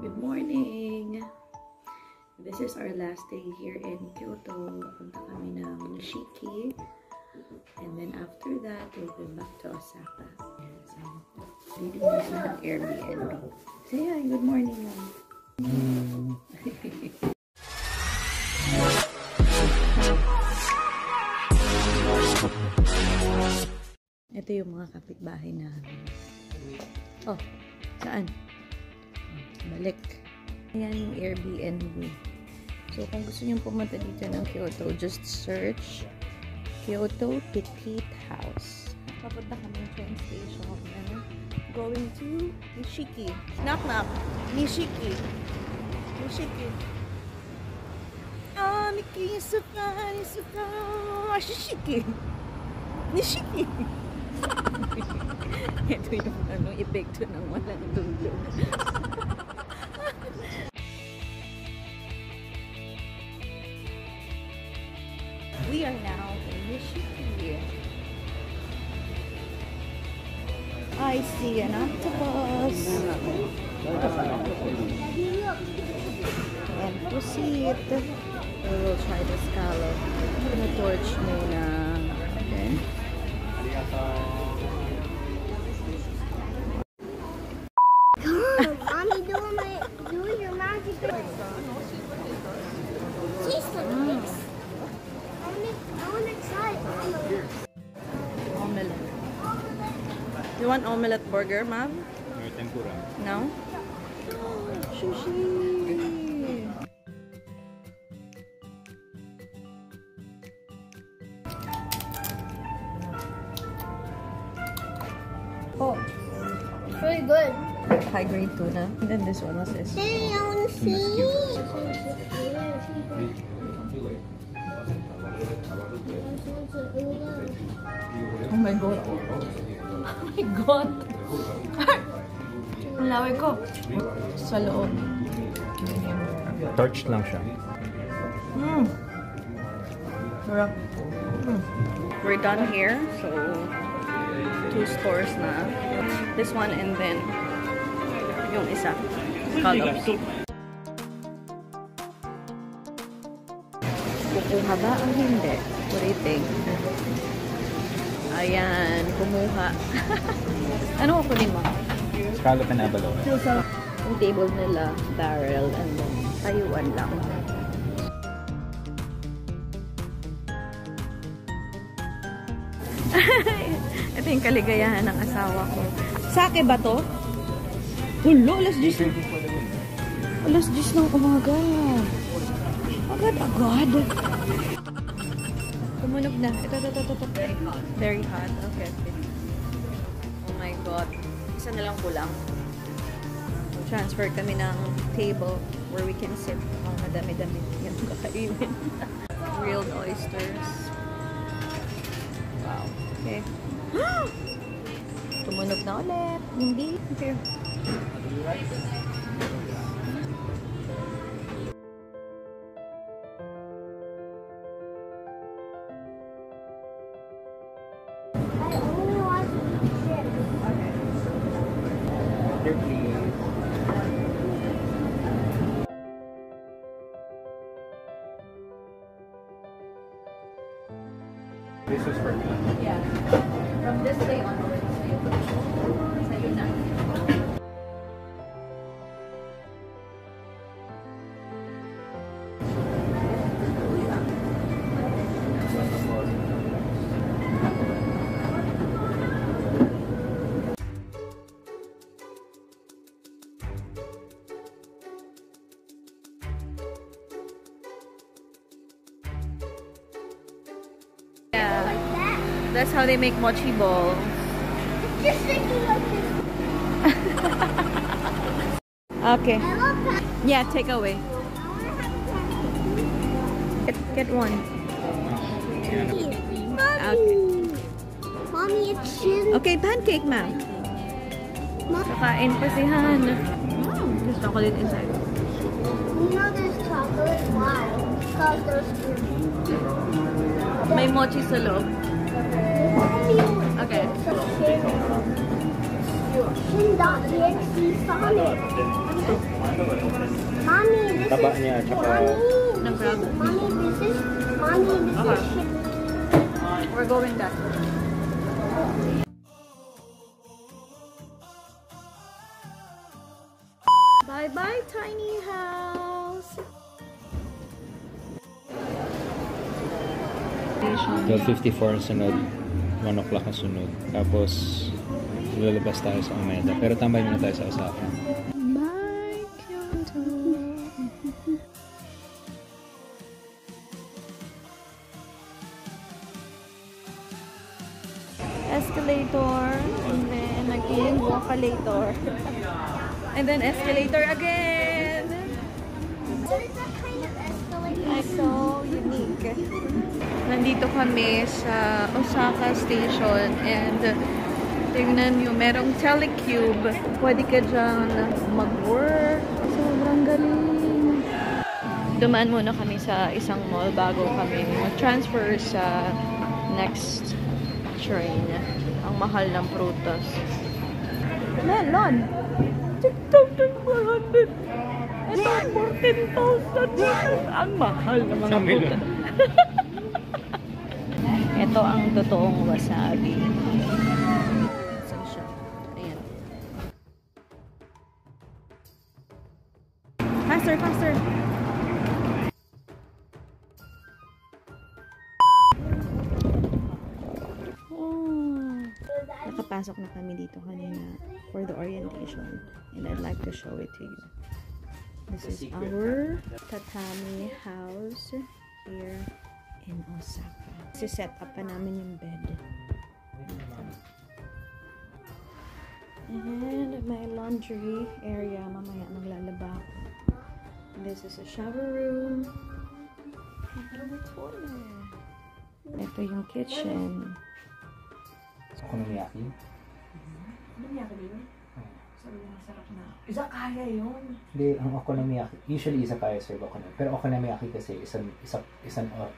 Good morning! This is our last day here in Kyoto. Punta kami ng Nishiki. And then after that, we'll be back to Osaka. So, reading this ng Airbnb. Say hi, good morning. Ito yung mga kapitbahay namin. Oh, saan? Balik. Ayan yung Airbnb. So, kung gusto nyo pumunta dito ng Kyoto, just search Kyoto Petite House. Papunta kami ng train station. Going to Nishiki. Knock knock. Nishiki. Nishiki. Ah, Miki, suka, suka. Nishiki. Nishiki. Ito yung epekto ng walang tulog. We are now in Nishiki. I see an octopus. And proceed. We will try the scallop. Gonna torch muna. Okay. Mommy, doing your magic. Taste the mix. I want to try Omelette. You want omelette burger, ma'am? No, tempura. No? Sushi. Oh, it's really good. high grade tuna. And then this one, what's this? Hey, I want to see. Oh my god. Oh my god. Ang laway ko. Sa loob. Torched lang siya. Sarap. We're done here. So, 2 stores na. This one and then yung isa. Scallops. Kukuha ba ang hindi? What do you think? Ayan, kumuha. Ano kukunin mo? Scallop and abalone. Yung table nila, barrel, and then Taiwan lang. Ito yung kaligayahan ng asawa ko. Sake ba to? Hulo, alas 10. Alas 10 ng umaga. Agad-agad. Tumunog na. Ito. Very hot. Okay. Oh my god. Isa na lang kulang. Transfer kami ng table where we can sit. Oh, madami-dami yung kakainin. Grilled oysters. Wow. Okay. Tumunog na ulit. Hindi. Okay. This is for me. Yeah. From this day onwards, sa'yo na. That's how they make mochi balls. Just thinking like this. Okay. I love that. Yeah, take away. I want to have Get one. Mommy. Okay. Mommy, it's chin. Okay, pancake, ma'am. Kakain pa si Han. There's chocolate inside. You know there's chocolate. Why? Because there's May mochi sa loob. Okay. Shin.exe Sonic. to? Mommy, this Taba is... niya, tsaka... Nag-grab. Mommy, this is... Mommy, this Okay. is... We're going that way. Bye-bye, tiny house! 12:54 ang sunod. 1 o'clock ang sunod. Tapos, lalabas tayo sa Omeda. Pero tambay muna tayo sa Osaka. Bye, Kyoto! Escalator, and then again, walkalator. And then escalator again! There's that kind of escalator. Ay, so unique. Nandito kami sa Osaka Station and tingnan nyo, merong telecube. Pwede ka dyan mag-work. Sobrang galing. Dumaan muna kami sa isang mall bago kami mag-transfer sa next train. Ang mahal ng prutas. Melon! 6,400! Ito, 14,000! Ang mahal ng mga prutas. Ito ang totoong wasabi. Saan siya? Ayan. Faster, faster! Oh. Nakapasok na kami dito kanina for the orientation. And I'd like to show it to you. This is our tatami house here in Osaka. Set up pa namin yung bed. And my laundry area. Mamaya maglalaba ako. This is a shower room. And a toilet. Ito yung kitchen. Okonomiyaki? Okonomiyaki din? Sabi niya, masarap na. Izakaya yun. Hindi, ang okonomiyaki, usually izakaya serve okonomiyaki. Pero okonomiyaki kasi isang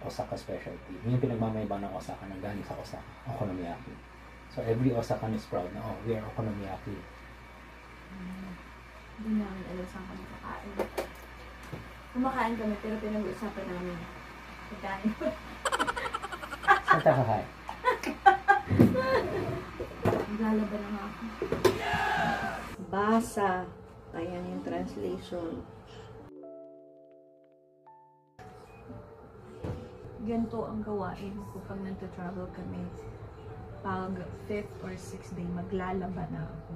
Osaka specialty. Yung pinagmamayabang ng Osaka na galing sa Osaka, okonomiyaki. So every Osakan is proud na, oh, we are okonomiyaki. Hindi namin alam saan kami kakain. Kumakain kami pero pinag-uusapan namin. Pagkain. Saan tayo kakain? Naglalaba na nga ako. Basa. Ayan yung translation. Ganito ang gawain kapag nagta-travel kami. Pag 5th or 6th day, maglalaba na ako.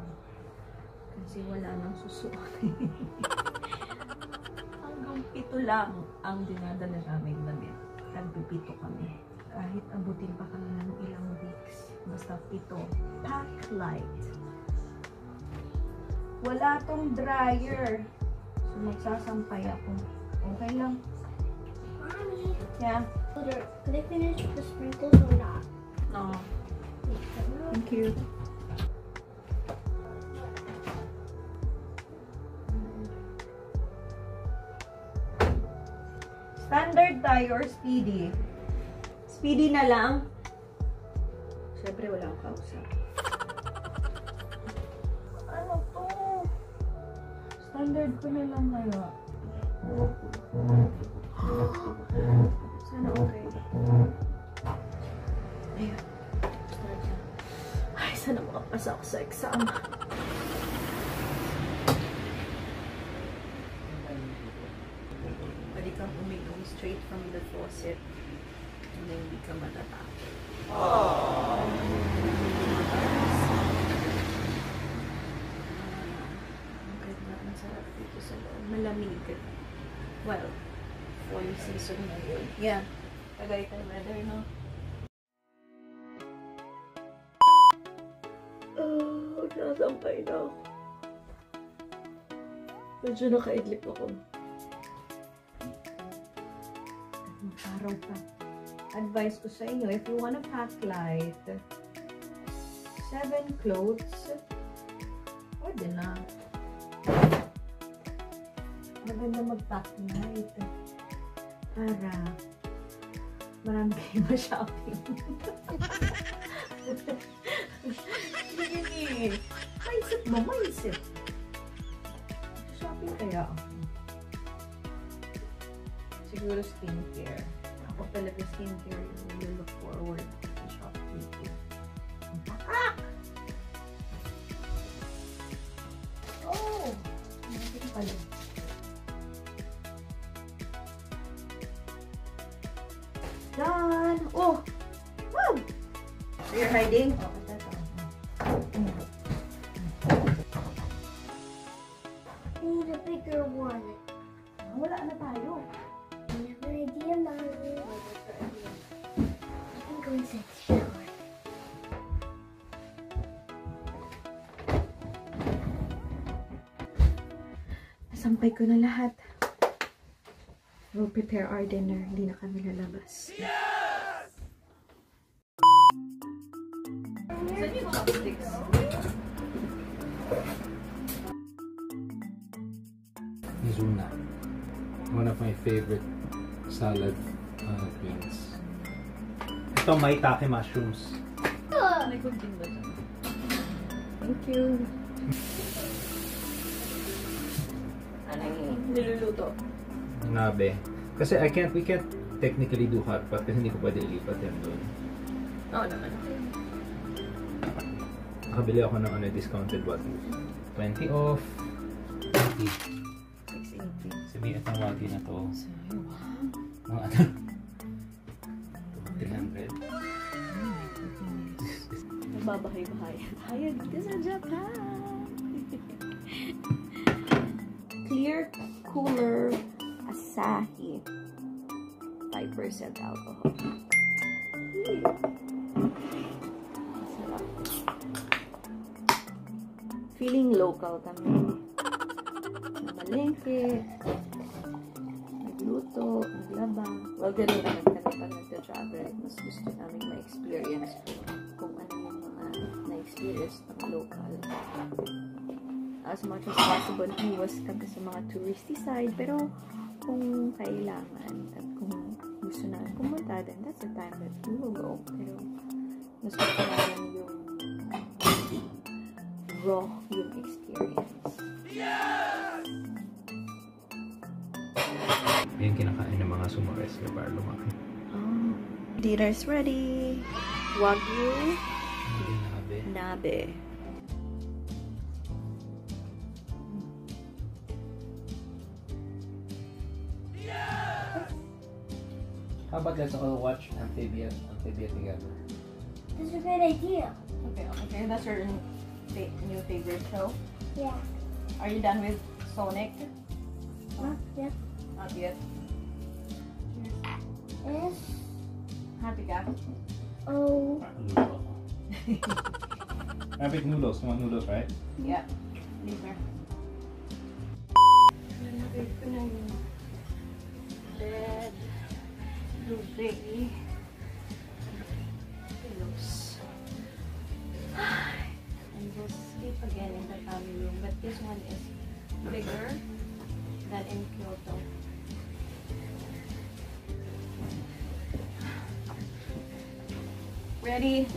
Kasi wala nang susuotin. Hanggang 7 lang ang dinadala namin damit. Nagpipito kami. Kahit abutin pa kami ng ilang weeks. Basta 7. Pack light. Wala tong dryer. So, magsasampay ako. Okay lang. Mommy, Yeah. could I finish the sprinkles or not? No. Thank you. Standard tayo or speedy? Speedy na lang. Siyempre wala akong kausap. Ano to? Standard ko na lang kaya. Sana okay. Ayun. Start na. Ay, sana makapasa ako sa exam. Pwede kang uminom straight from the faucet. And then hindi ka matatakot. Ang ganda. Ang sarap dito sa loob. Malamig. Well, fall season na yun. Yeah. Tagaytay weather, no? Oh, nasampay na ako. Medyo nakaidlip ako. Araw pa. Advice ko sa inyo, if you wanna pack light, 7 clothes, pwede na. Maganda mag-pack light. Para marami kayo ma-shopping. Hindi. Maisip mo, maisip. Shopping kaya ako. Siguro skincare. Ako talaga skincare yung look forward sa shopping. Oh! Natin pala. Done! Oh! Wow! So you're hiding? Oh, ito. I need a bigger one. Wala na tayo. I have an idea, Mommy. I can go inside the shower. Nasampay ko na lahat. We'll prepare our dinner. Hindi na kami lalabas. Saan yung mga sticks? Mizuna. One of my favorite salad greens. Ito, maitake mushrooms. May kunting ba dyan? Thank you. Ano yung niluluto? Nabe. Kasi we can't technically do hot pot kasi hindi ko pwede ilipat yan doon. Oo naman. Nakabili ako ng discounted what? 20 off. 80. 680. Sabi itong wagi na to. Sorry, wow. Mga 300. Nagbabahay-bahay. Hayag dito sa Japan! Clear Cooler Asahi. 5% alcohol. Sarap. Feeling local kami. Namalengke. Nagluto. Naglaba. Well, ganun naman kami pag nagta-travel. Mas gusto namin ma-experience kung ano yung mga na-experience ng local. As much as possible, iwas kami sa mga touristy side. Pero kung kailangan at kung gusto na pumunta, then that's the time that we will go. Pero mas gusto namin yung raw yung experience. Yan kinakain ng mga sumares na para lumaki. Oh. Dinner's ready. Wagyu Nabe. nabe. How about let's all watch Amphibia together? That's a great idea. Okay. That's your new favorite show. Yeah. Are you done with Sonic? Yeah. Not yet. S Happy ka? O. Rabbit noodles. You want noodles, right? Yeah. Liver. Nalagay ko na yung bed. Duvet. Pillows. And we'll sleep again in the family room. But this one is bigger than in Kyoto. Ready?